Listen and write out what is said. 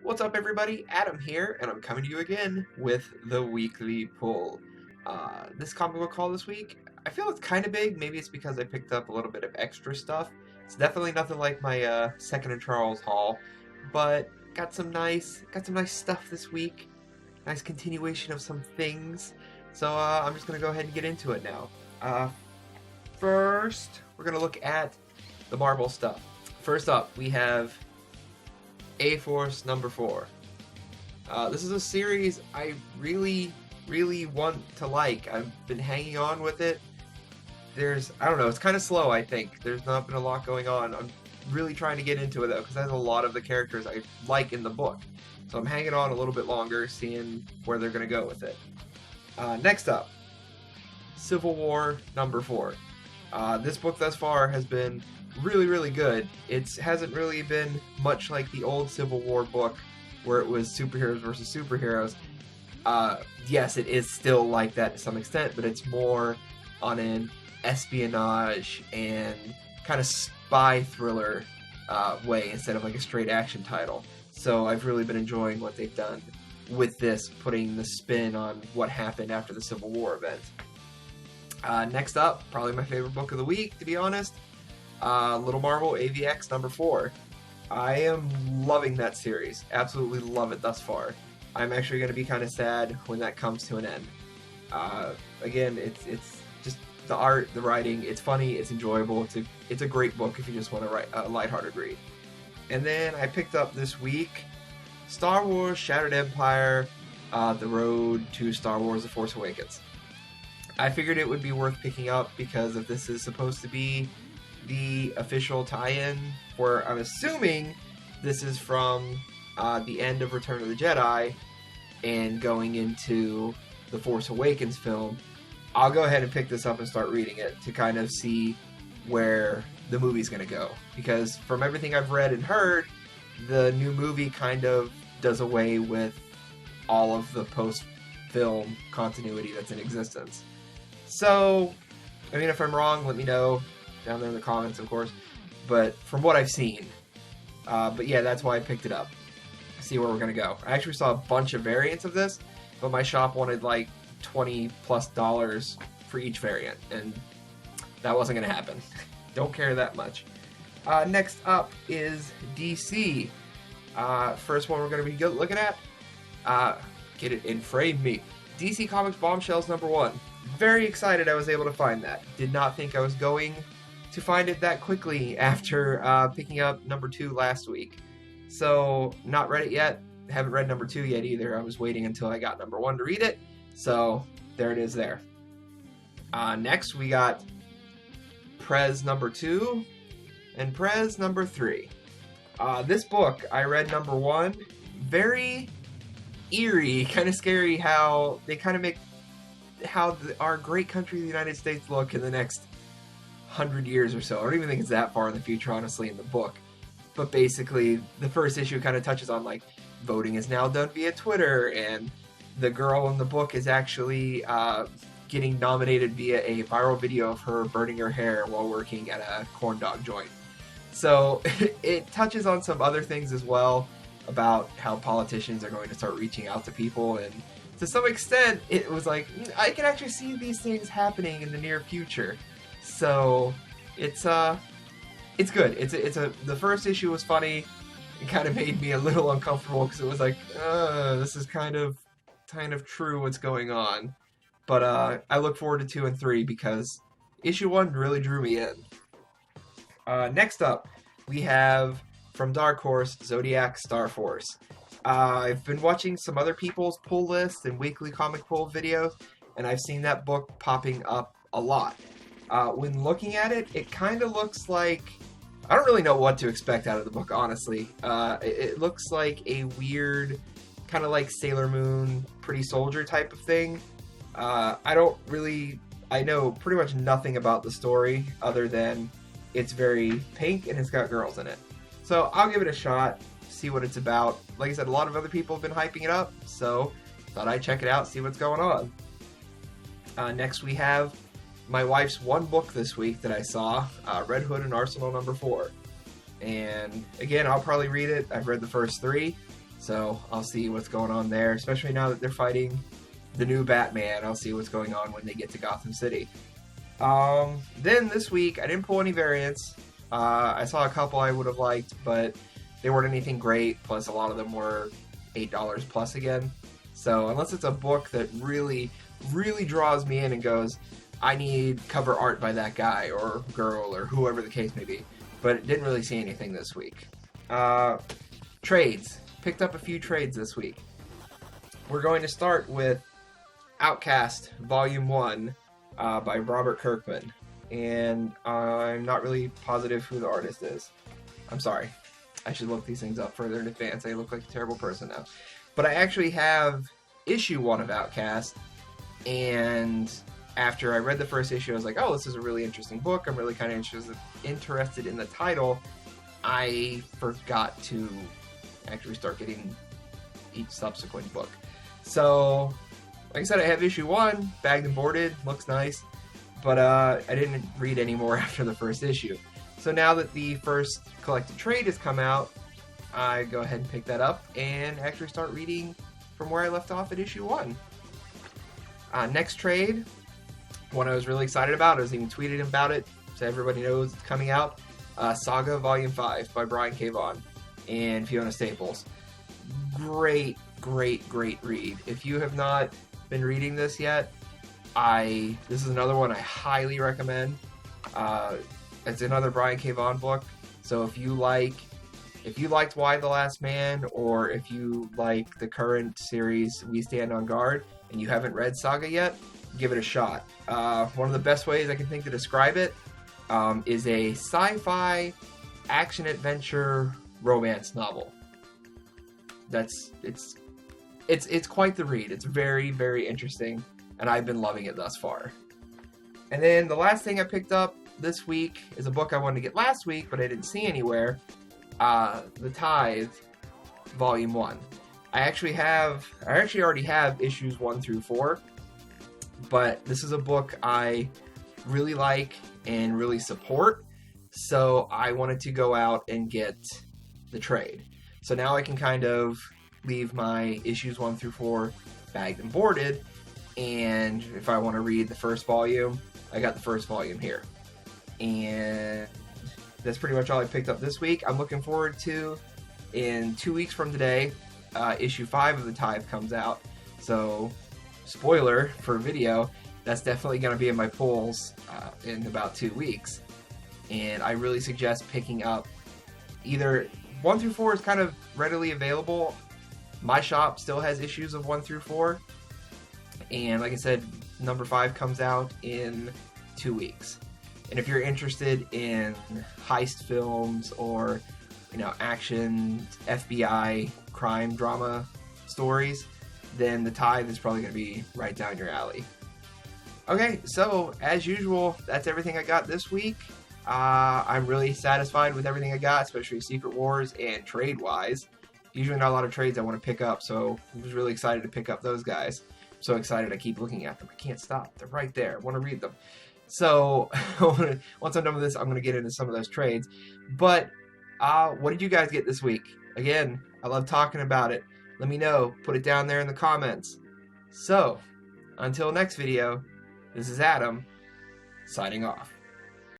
What's up, everybody? Adam here, and I'm coming to you again with the weekly pull. This comic book haul this week, I feel it's kind of big. Maybe it's because I picked up a little bit of extra stuff. It's definitely nothing like my Second and Charles haul, but got some nice stuff this week. Nice continuation of some things. So I'm just gonna go ahead and get into it now. First, we're gonna look at the Marvel stuff. First up, we have A-Force number 4. This is a series I really want to like. I've been hanging on with it. I don't know, it's kind of slow, I think. There's not been a lot going on. I'm really trying to get into it, though, because there's a lot of the characters I like in the book. So I'm hanging on a little bit longer, seeing where they're going to go with it. Next up, Civil War number 4. This book thus far has been really good. It hasn't really been much like the old Civil War book where it was superheroes versus superheroes. Yes, it is still like that to some extent, but it's more on an espionage and kind of spy thriller way instead of like a straight action title. So I've really been enjoying what they've done with this, putting the spin on what happened after the Civil War event. Next up, probably my favorite book of the week, to be honest. Little Marvel AVX number 4. I am loving that series. Absolutely love it thus far. I'm actually going to be kind of sad when that comes to an end. Again, it's just the art, the writing. It's funny. It's enjoyable. It's a great book if you just want to write a lighthearted read. And then I picked up this week Star Wars Shattered Empire, The Road to Star Wars The Force Awakens. I figured it would be worth picking up because if this is supposed to be the official tie-in, where I'm assuming this is from the end of Return of the Jedi and going into the Force Awakens film, I'll go ahead and pick this up and start reading it to kind of see where the movie's going to go. Because from everything I've read and heard, the new movie kind of does away with all of the post-film continuity that's in existence. So, I mean, if I'm wrong, let me know down there in the comments, of course. But from what I've seen, but yeah, that's why I picked it up. See where we're gonna go. I actually saw a bunch of variants of this, but my shop wanted like $20+ for each variant, and that wasn't gonna happen. Don't care that much. Next up is DC. First one we're gonna be looking at. Get it in frame me. DC Comics Bombshells number 1. Very excited I was able to find that. Did not think I was going to find it that quickly after picking up number 2 last week. So, not read it yet. Haven't read number 2 yet either. I was waiting until I got number 1 to read it. So, there it is there. Next, we got Prez number 2 and Prez number 3. This book, I read number 1. Very eerie, kind of scary how they kind of make how our great country, the United States, look in the next 100 years or so. I don't even think it's that far in the future, honestly, in the book. But basically, the first issue kind of touches on, like, voting is now done via Twitter, and the girl in the book is actually getting nominated via a viral video of her burning her hair while working at a corn dog joint. So, it touches on some other things as well about how politicians are going to start reaching out to people, and to some extent, it was like, I can actually see these things happening in the near future. So, it's good. The first issue was funny. It kind of made me a little uncomfortable because it was like, this is kind of true what's going on. But I look forward to 2 and 3 because issue 1 really drew me in. Next up, we have from Dark Horse, Zodiac Star Force. I've been watching some other people's pull lists and weekly comic pull videos, and I've seen that book popping up a lot. When looking at it, it kind of looks like... I don't really know what to expect out of the book, honestly. It looks like a weird, kind of like Sailor Moon, Pretty Soldier type of thing. I know pretty much nothing about the story other than it's very pink and it's got girls in it. So I'll give it a shot, see what it's about. Like I said, a lot of other people have been hyping it up, so thought I'd check it out, see what's going on. Next we have my wife's one book this week that I saw, Red Hood and Arsenal number 4. And again, I'll probably read it. I've read the first 3, So I'll see what's going on there, especially now that they're fighting the new Batman. I'll see what's going on when they get to Gotham City. Then this week, I didn't pull any variants. I saw a couple I would have liked, but they weren't anything great, plus a lot of them were $8 plus again. So unless it's a book that really, really draws me in and goes, I need cover art by that guy or girl or whoever the case may be. But didn't really see anything this week. Trades. Picked up a few trades this week. We're going to start with Outcast Volume 1 by Robert Kirkman. And I'm not really positive who the artist is. I'm sorry. I should look these things up further in advance. I look like a terrible person now. But I actually have issue 1 of Outcast, and after I read the first issue, I was like, oh, this is a really interesting book. I'm really kind of interested in the title. I forgot to actually start getting each subsequent book. So, like I said, I have issue 1, bagged and boarded, looks nice, but I didn't read any more after the first issue. So now that the first collected trade has come out, I go ahead and pick that up and actually start reading from where I left off at issue 1. Next trade, one I was really excited about. I was even tweeting about it so everybody knows it's coming out. Saga Volume 5 by Brian K. Vaughan and Fiona Staples. Great, great, great read. If you have not been reading this yet, this is another one I highly recommend. It's another Brian K. Vaughan book. So if you liked Y the Last Man, or if you like the current series We Stand on Guard and you haven't read Saga yet, give it a shot. One of the best ways I can think to describe it is a sci-fi action-adventure romance novel. It's quite the read. It's very, very interesting, and I've been loving it thus far. And then the last thing I picked up this week is a book I wanted to get last week, but I didn't see anywhere. The Tithe, Volume 1. I actually already have issues 1 through 4, but this is a book I really like and really support, so I wanted to go out and get the trade. So now I can kind of leave my issues 1 through 4 bagged and boarded, and if I want to read the first volume, I got the first volume here. And that's pretty much all I picked up this week. I'm looking forward to, in 2 weeks from today, issue 5 of the Tithe comes out. So, spoiler for video, that's definitely going to be in my pulls in about 2 weeks. And I really suggest picking up either 1 through 4 is kind of readily available. My shop still has issues of 1 through 4. And like I said, number 5 comes out in 2 weeks. And if you're interested in heist films or, action, FBI, crime drama stories, then the Tithe is probably going to be right down your alley. Okay, so as usual, that's everything I got this week. I'm really satisfied with everything I got, especially Secret Wars and trade-wise. Usually not a lot of trades I want to pick up, so I was really excited to pick up those guys. I'm so excited I keep looking at them. I can't stop. They're right there. I want to read them. So once I'm done with this, I'm going to get into some of those trades. But what did you guys get this week? Again, I love talking about it. Let me know. Put it down there in the comments. So, until next video, this is Adam, signing off.